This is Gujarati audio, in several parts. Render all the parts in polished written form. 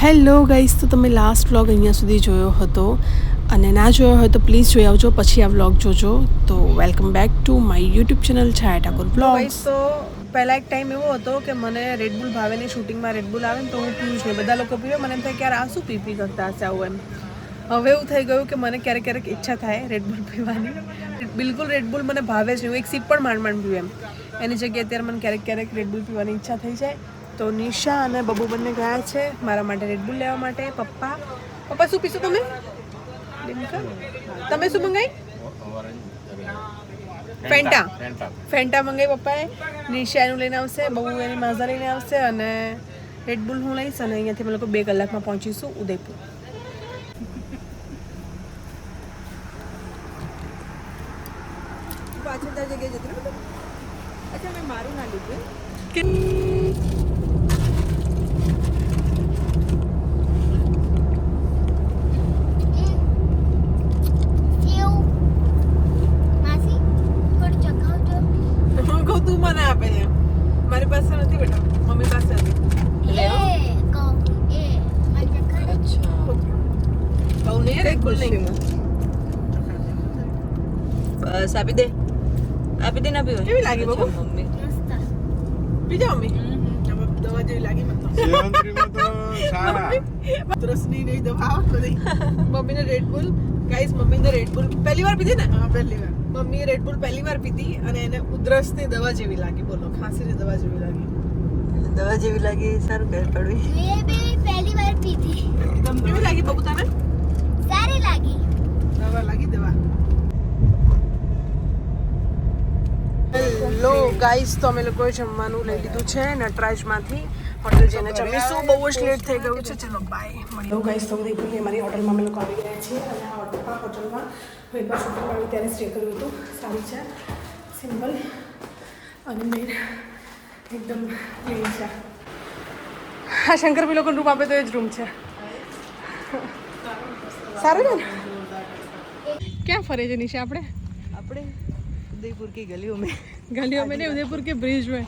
હેલો ગાઈસ, તો તમે લાસ્ટ વ્લોગ અહીંયા સુધી જોયો હતો અને ના જોયો હોય તો પ્લીઝ જોઈ આવજો, પછી આ વ્લોગ જોજો. તો welcome back to my YouTube channel Chhaya Thakor vlogs. તો પહેલાં એક ટાઈમ એવો હતો કે મને રેડબુલ ભાવે ને, શૂટિંગમાં રેડબુલ આવે ને તો હું પીવું જ નહીં. બધા લોકો પીવે, મને એમ થાય કે યાર આ શું પી કરતા હશે આવું એમ. હવે એવું થઈ ગયું કે મને ક્યારેક ક્યારેક ઈચ્છા થાય રેડબુલ પીવાની. બિલકુલ રેડબુલ મને ભાવે જ નહીં, હું એક સીપ પણ માંડ પીવું એમ. એની જગ્યાએ અત્યારે મને ક્યારેક ક્યારેક રેડબુલ પીવાની ઈચ્છા થઈ જાય. તો નિશા અને બબુ બંને ગયા છે મારા માટે રેડબુલ લેવા માટે. પપ્પા શું પીશો તમે? તમે શું મંગાવી? ફેન્ટા મંગાવી પપ્પાએ. નિશા એનું લઈને આવશે, બબુ એની માઝા લઈને આવશે અને રેડબુલ હું લઈશ. અને અહીંયાથી અમે લોકો 2 કલાકમાં પહોંચીશું ઉદયપુર. પાછળ ત્યાં જગ્યાએ જતી રહું. અચ્છા, મેં મારું ના લીધું. તું મને આપે છે, મારી પાસે નથી બેટા, મમ્મી પાસે હતી. બસ આપી દે ના પીવા. કેવી લાગી બબુ? મમ્મી બીજા મમ્મી દવા જેવી લાગી રસની નહીં દવા મમ્મીને રેડબુલ. ગાઈસ, મમ્મીને રેડબુલ પહેલી વાર પીધી ને? હા, પહેલી વાર. મમ્મીએ રેડબુલ પહેલી વાર પીધી અને એને ઉધરસની દવા જેવી લાગી. બોલો, ખાંસીની દવા જેવી લાગી. દવા જેવી લાગી. સારું કહે પડવી. મેં બી પહેલી વાર પીધી. તમને કેવી લાગી બબુ? તને સારી લાગી. દવા લાગી, દવા. હેલો ગાઈસ, તો અમે લોકોએ જમવાનું લઈ લીધું છે નટરાજમાંથી. હોટલ જઈને જમીશું, બહુ જ લેટ થઈ ગયું છે. ચલો બાય, મળીએ. હેલો ગાઈસ, તો ઉદયપુરની અમારી હોટલમાં અમે લોકો આવી ગયા છીએ અને આ હોટલમાં હું એકવાર શૂટિંગ આવી ત્યારે સ્ટે કર્યું હતું. સારી છે, સિમ્પલ અને મેન એકદમ ક્લીન છે. હા, શંકરભાઈ લોકોનો રૂમ આપે તો એ જ રૂમ છે. સારું છે ને? ક્યાં ફરે છે નિશા આપણે? उदयपुर की गलियों में नहीं, उदयपुर के ब्रिज में.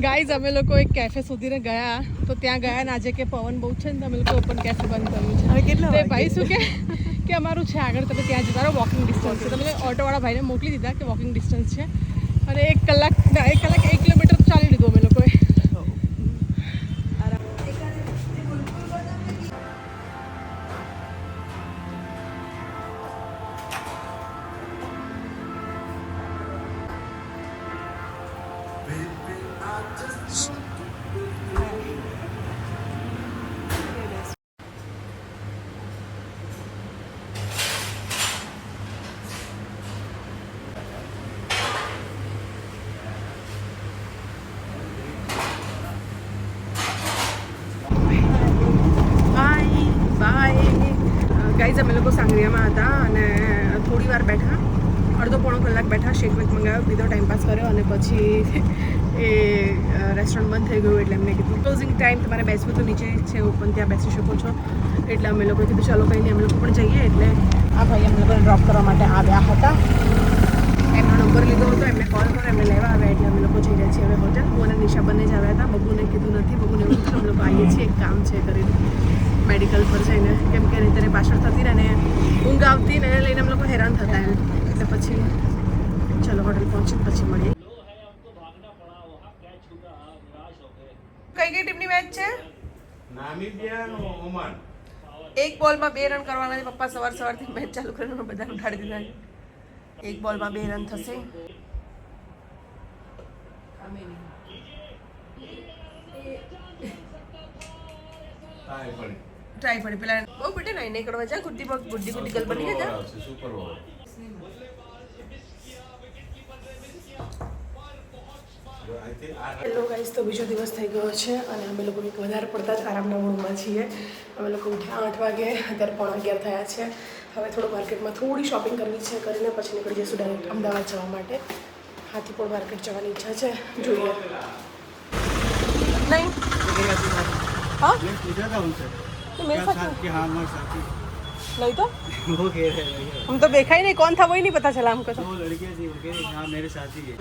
गाइस, અમે લોકો એક કેફે શોધીને ગયા, તો ત્યાં ગયા ને આજે કે પવન બહુ છે ને તો અમે લોકો ઓપન કેફે બંધ કર્યું છે. હવે કેટલા તો ભાઈ શું કે અમારું છે આગળ, તમે ત્યાં જતા રહો, વોકિંગ ડિસ્ટન્સ છે. તમે ઓટોવાળા ભાઈને મોકલી દીધા કે વોકિંગ ડિસ્ટન્સ છે અને 1 કલાક 1 કિલોમીટર ચાલી લીધું અમે લોકોએ. ગાઈઝ, અમે લોકો સાંગરિયામાં હતા અને થોડી વાર બેઠા, અડધો પોણો કલાક બેઠા, શેક વેક મંગાવ્યો, બીજો ટાઈમ પાસ કર્યો અને પછી એ રેસ્ટોરન્ટ બંધ થઈ ગયું એટલે એમને કીધું ક્લોઝિંગ ટાઈમ, તમારે બેસવું તો નીચે છે ઓપન, ત્યાં બેસી શકો છો. એટલે અમે લોકોએ કીધું ચાલો કંઈ નહીં, અમે લોકો પણ જઈએ. એટલે આ ભાઈ અમને લોકોને ડ્રોપ કરવા માટે આવ્યા હતા. એમનો નંબર લીધો હતો, એમને કોલ કર્યો, એમને લેવા આવ્યા. એટલે અમે લોકો જઈ રહ્યા છીએ હવે હોટલ. હું અને નિશા બંને જ આવ્યા હતા. બબુને કીધું નથી, બબુને એવું થયું અમે લોકો આવીએ છીએ, એક કામ છે કરીને મેડિકલ પર જઈને, કેમ કે ત્યારે પાછળ થતી રહે ને ઊંઘ આવતી ને એને લઈને અમે લોકો હેરાન થતા એમ. એટલે પછી ચલો હોટલ પહોંચી પછી મળીએ. કઈ કઈ ટીમની મેચ છે? નામીબિયા અને ઓમાન. એક બોલમાં 2 રન કરવાના છે. પપ્પા સવારથી મેચ ચાલુ કરીને બધાને ઉઠાડી દીધા છે. એક બોલમાં 2 રન થશે. ટ્રાય પડી પેલા બહુ બેટે નહીં કરવા જા, ગુડ્ડી ગર્લ બની ગયા. Super over. હેલો ગાઈસ, તો બીજો દિવસ થઈ ગયો છે અને અમે લોકો વધારે પડતા જ આરામના મૂડમાં છીએ. અમે લોકો ઉઠ્યા 8 વાગે, અત્યારે 11:15 થયા છે. હવે થોડું માર્કેટમાં થોડી શોપિંગ કરવી છે, કરીને પછી નીકળી જઈશું ડાયરેક્ટ અમદાવાદ જવા માટે. હાથીપોળ માર્કેટ જવાની ઈચ્છા છે, જોઈએ. નહીં हाँ पूछा था उनसे मेरे साथ कि हाँ मैं साथी नहीं तो वो कह रहे हैं हम तो देखा ही नहीं कौन था, वही नहीं पता चला हमको. वो लड़कियाँ थी वो कह रही हाँ मेरे साथी है.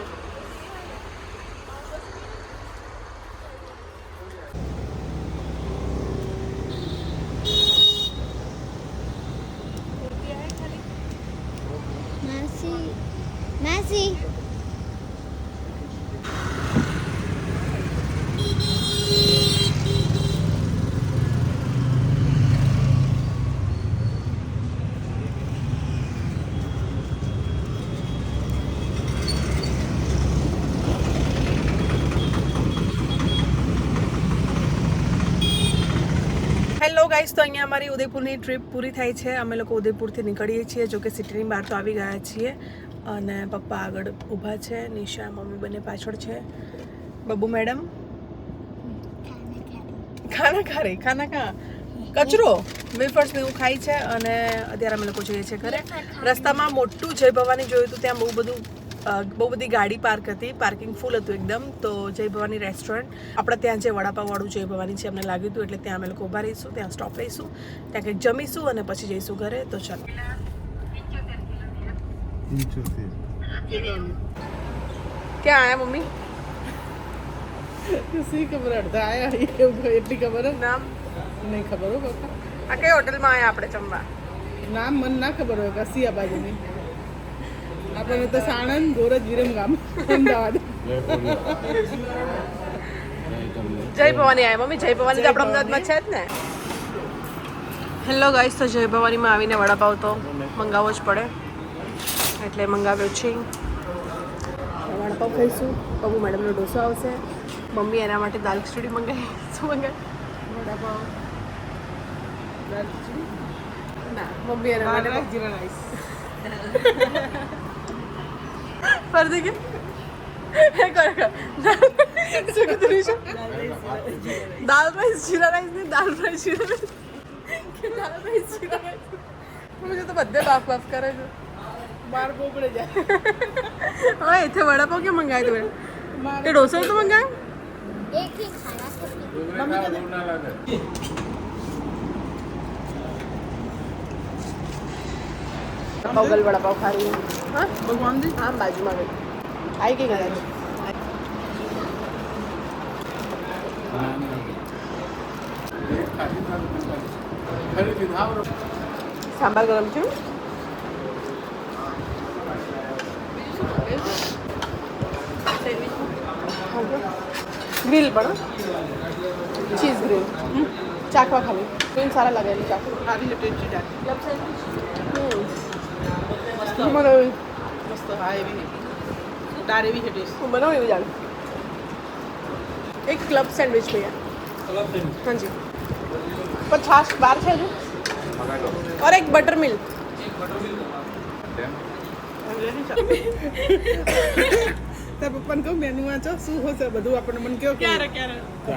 હેલો ગાઈસ, તો અહીંયા અમારી ઉદયપુરની ટ્રીપ પૂરી થાય છે. અમે લોકો ઉદયપુરથી નીકળીએ છીએ, જો કે સિટીની બહાર તો આવી ગયા છીએ. અને પપ્પા આગળ ઊભા છે, નિશા મમ્મી બંને પાછળ છે. બબ્બુ મેડમ ખાના ખા કચરો વેફર્સ ને એવું ખાય છે. અને અત્યારે અમે લોકો જઈએ છીએ ઘરે. રસ્તામાં મોટું જય ભવાની જોયું હતું, ત્યાં બહુ બધી ગાડી પાર્ક હતી, પાર્કિંગ ફૂલ હતું એકદમ. તો જય ભવાની રેસ્ટોરન્ટ, આપણે ત્યાં જે વડાપાવવાળું જય ભવાની છે અમને લાગ્યું હતું, એટલે ત્યાં અમે લોકો ઊભા રહીશું, ત્યાં સ્ટોપ લઈશું, ત્યાં કંઈક જમીશું અને પછી જઈશું ઘરે. તો ચાલો. ક્યાં આયા મમ્મી? સી ખબર અડધા આયા એટલી ખબર નામ નહીં ખબર હો પપ્પા. આ કઈ હોટલમાં આયા આપણે જમવા? નામ મને ના ખબર હોય કસી આ બાજુની. આપણને તો સાણંદ ગોરજ વિરમગામ અમદાવાદ. જય ભવાની આયા મમ્મી. જય ભવાની તો આપણા અમદાવાદમાં છે જ ને. હેલો ગાઈસ, તો જય ભવાનીમાં આવીને વડાપાવ તો મંગાવવો જ પડે, એટલે મંગાવ્યો છે. વડાપાવ ખાઈશું. બબુ મેડમનો ઢોસો આવશે. મમ્મી એના માટે દાલ ખીચડી મંગાવી. શું મંગાવી? વડાપાવ ના, મમ્મી એના માટે જીરા રાઈસ. ફરતી કે શું કીધું છે? દાલ રાઈસ જીરા રાઈસ ને દાલ રાઈસ જીરા રાઈસ કે દાલ રાઈસ જીરા રાઈસ. મુझे તો બધે બાફ કરે છે. બાર બોબડે જાય. હા, એથી વડાપાવ કેમ મંગાવ્યો તું? એ ઢોસો તો મંગાવ્યો. एक ही खाना બગલ વડાપાવ ખારી. હા, ભગવાન દી આમ બાજુમાં ગઈ આવી ગઈ કદાચ. સાંભાર ગરમ છે. ગ્રીલ પણ ચીઝ ગ્રીલ ચાખવા ખાલી ગ્રીલ સારા લાગે એટલે ચાખવા. સારી છે ટેસ્ટી ડાળ. મને મસ્ત હા એવી દાળ એવી છે ટેસ્ટ. હું બનાવું એવું જાણું. એક ક્લબ સેન્ડવિચ ભૈયા. हाँ जी, पर छाछ बार है जो और एक बटर मिल्क. તાર પપ્પાને કહું મેનુ વાંચો શું હશે બધું આપણને મને કહો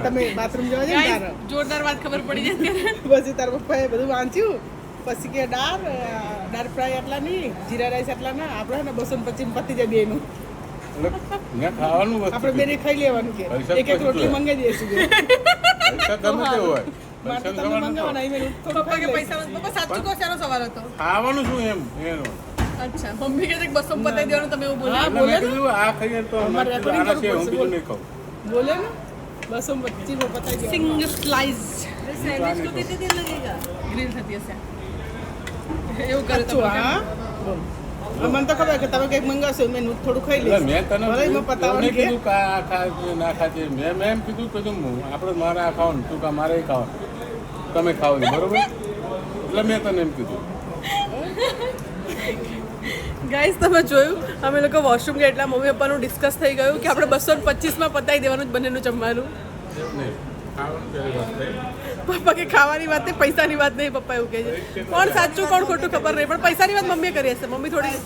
તમે બાથરૂમ જવા જાય ને તારે જોરદાર વાત ખબર પડી જાય. પછી તાર પપ્પાએ બધું વાંચ્યું, પછી કે દાળ ફ્રાય આટલાની, જીરા રાઈસ આટલાના, આપણે ને 225 પતી જાય બેનું. આપણે બેને ખાઈ લેવાનું કે એક એક રોટલી મંગાવી દઈશું. મારે તો તમે મંગાવવાના અહીં મેં થોડું પપ્પા કે ખાઈ લઈશ. પૈસા પપ્પા સાચું કહો, શાનો સવાલ હતો? ખાવાનું શું એમ એનો અચ્છા, મમ્મી કહે છે કે 200 બતાવી દેવાનું, તમે એવું બોલ્યા. બોલે મેં ને? કીધું આ ખાઈએ તો અમારે recording આના છે કરવું હું પડશે, બીજું નહીં ખાઉં. બોલે ને 225 પતાવી દે. સિંગ સ્લાઇસ सैंडविच को कितने दिन लगेगा? ગ્રીલ થતી હશે એવું કરે તો. હા બોલ. મને તો ખબર કે તમે કંઈક મંગાવશો મેં થોડું ખાઈ એટલે લઈશ. મેં તને ભલે એમાં એવું પતાવવાનું નહીં કે કીધું કે આ ખાય ના ખાય. મેં એમ કીધું આપણે મારે આ ખાવાનું, તું કા મારે ખાવાનું, તમે ખાવ છો, બરોબર? એટલે મેં તને એમ કીધું. ગાઈસ, તમે જોયું અમે લોકો વોશરૂમ ગયા એટલે મમ્મી પપ્પાનું ડિસ્કસ થઈ ગયું કે આપણે 225માં પતાવી દેવાનું જ બંનેનું જમવાનું. નહીં, ખાવાનું પહેલી વાત થઈ. પપ્પા કે ખાવાની વાત નહીં, પૈસાની વાત નહીં. પપ્પા એવું કહે છે. કોણ સાચું કોણ ખોટું ખબર નહીં, પણ પૈસાની વાત મમ્મીએ કરી હશે. મમ્મી થોડી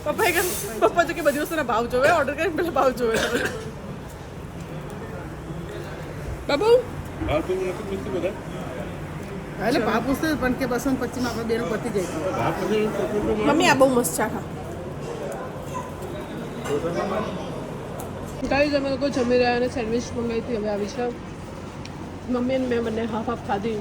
પપ્પાએ કહ્યું, પપ્પા જો કે બધી વસ્તુના ભાવ જોવે, ઓર્ડર કરીને પહેલાં ભાવ જોવે. બાબુ ભાવ તો નથી પૂછતી બધા. એટલે ભાવ પૂછતો પણ કે 225 માં આપણે બેનું પતી જાય. ભાવ પછી મમ્મી આ બહુ મસ્ત છે. ખા ગાઈસ, અમે લોકો જમી રહ્યા અને સેન્ડવિચ મંગાવી હતી, હવે આવી છે. મમ્મી અને મેં બંને હાફ હાફ ખાધી,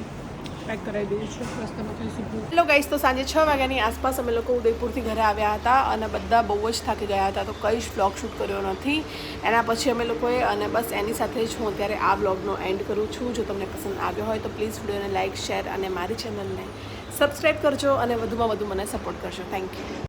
પેક કરાવી દીધી છે. રસ્તામાં ખાઈશું. હેલો ગાઈસ, તો સાંજે 6 વાગ્યાની આસપાસ અમે લોકો ઉદયપુરથી ઘરે આવ્યા હતા અને બધા બહુ જ થાકી ગયા હતા, તો કંઈ જ વ્લોગ શૂટ કર્યો નથી. એના પછી અમે લોકોએ અને બસ એની સાથે જ હું અત્યારે આ વ્લોગનો એન્ડ કરું છું. જો તમને પસંદ આવ્યો હોય તો પ્લીઝ વિડીયોને લાઇક, શેર અને મારી ચેનલને સબસ્ક્રાઈબ કરજો અને વધુમાં વધુ મને સપોર્ટ કરજો. Thank you.